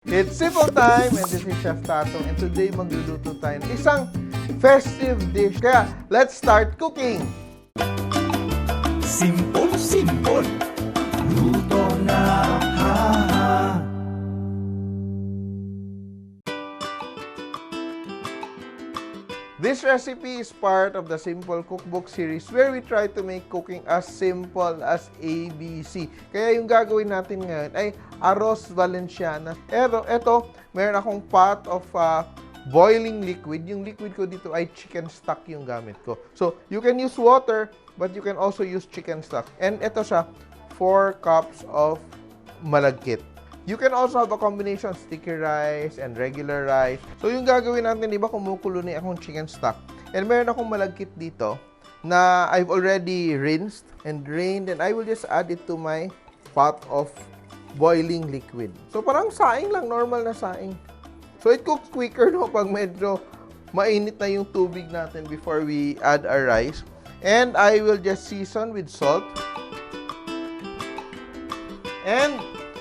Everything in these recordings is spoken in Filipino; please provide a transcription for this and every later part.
It's simple time and this is Chef Tatong and today magluluto tayo ng isang festive dish. Kaya let's start cooking! Simpol, luto na, ha-ha. This recipe is part of the Simpol Cookbook series where we try to make cooking as simple as ABC. Kaya yung gagawin natin ngayon ay Arroz Valenciana. Pero eto, meron akong pot of boiling liquid. Yung liquid ko dito ay chicken stock yung gamit ko. So, you can use water, but you can also use chicken stock. And eto siya, 4 cups of malagkit. You can also have a combination sticky rice and regular rice. So, yung gagawin natin, di ba, kumukulo na akong chicken stock. And meron akong malagkit dito na I've already rinsed and drained. And I will just add it to my pot of boiling liquid. So, parang saing lang, normal na saing. So, it cooks quicker, no, pag medyo mainit na yung tubig natin before we add our rice. And I will just season with salt. And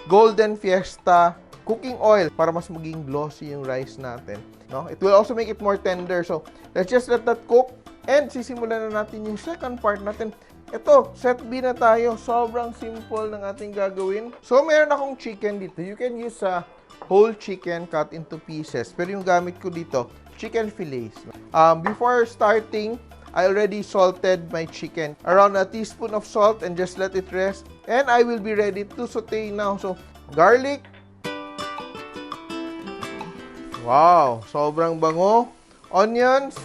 golden fiesta cooking oil para mas maging glossy yung rice natin. No? It will also make it more tender. So, let's just let that cook. And sisimulan na natin yung second part natin. Ito, set B na tayo. Sobrang simple ng ating gagawin. So, meron akong chicken dito. You can use a whole chicken cut into pieces. Pero yung gamit ko dito, chicken fillets. Before starting, I already salted my chicken. Around a teaspoon of salt and just let it rest. And I will be ready to saute now. So, garlic. Wow, sobrang bango. Onions.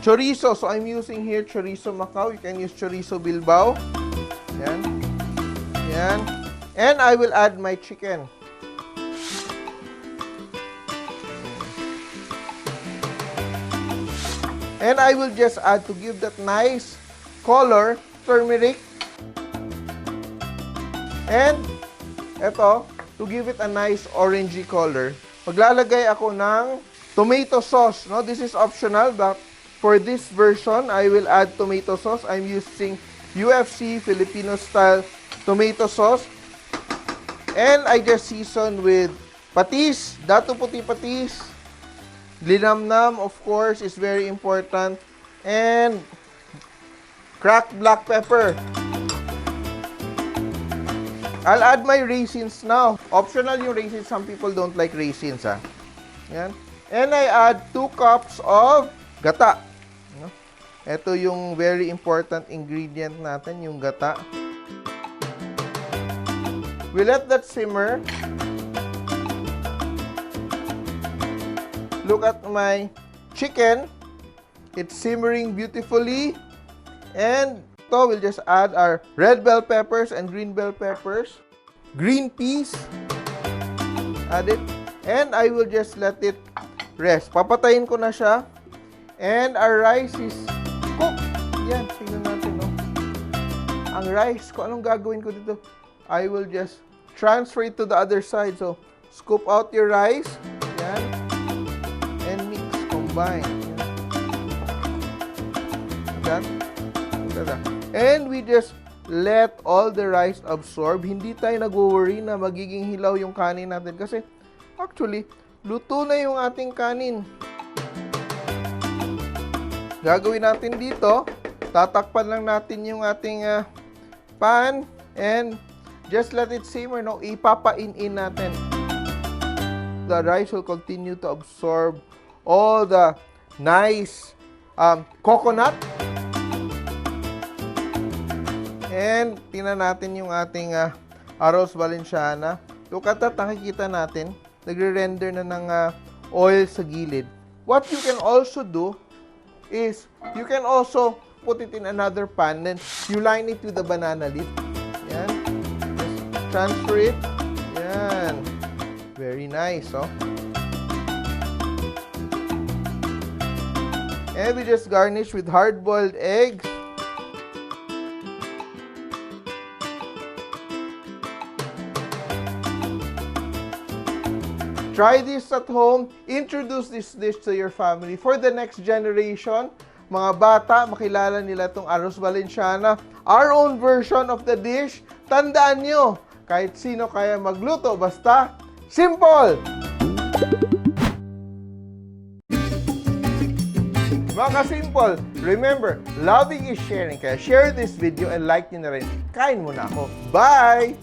Chorizo. So, I'm using here chorizo Macao. You can use chorizo Bilbao. Yan. Yan. And I will add my chicken. And I will just add to give that nice color, turmeric. And eto, to give it a nice orangey color, maglalagay ako ng tomato sauce. No, this is optional, but for this version, I will add tomato sauce. I'm using UFC Filipino style tomato sauce. And I just season with patis, dato puti patis. Linamnam, of course, is very important. And cracked black pepper. I'll add my raisins now. Optional yung raisins. Some people don't like raisins, ha. Yan. And I add 2 cups of gata. Ito yung very important ingredient natin, yung gata. We let that simmer. Look at my chicken. It's simmering beautifully. And so we'll just add our red bell peppers and green bell peppers. Green peas. Add it. And I will just let it rest. Papatayin ko na siya. And our rice is cooked. Yan, tingnan natin, no? Ang rice, kung anong gagawin ko dito, I will just transfer it to the other side. So, scoop out your rice. Yan. And mix, combine. Yan. And we just let all the rice absorb. Hindi tayo nag-worry na magiging hilaw yung kanin natin kasi actually, luto na yung ating kanin. Gagawin natin dito, tatakpan lang natin yung ating pan and just let it simmer. No? Ipapain-in natin. The rice will continue to absorb all the nice coconut. And tingnan natin yung ating Arroz Valenciana. Look at that, nakikita natin. Nagre-render na ng oil sa gilid. What you can also do is, you can also put it in another pan. Then, you line it with the banana leaf. Yan. Just transfer it. Yan. Very nice, oh. And we just garnish with hard-boiled eggs. Try this at home. Introduce this dish to your family. For the next generation, mga bata, makilala nila itong Arroz Valenciana. Our own version of the dish, Tandaan nyo, kahit sino kaya magluto, basta simple! Mga ka-simple, remember, loving is sharing. Kaya share this video and like nyo na rin. Kain muna ako. Bye!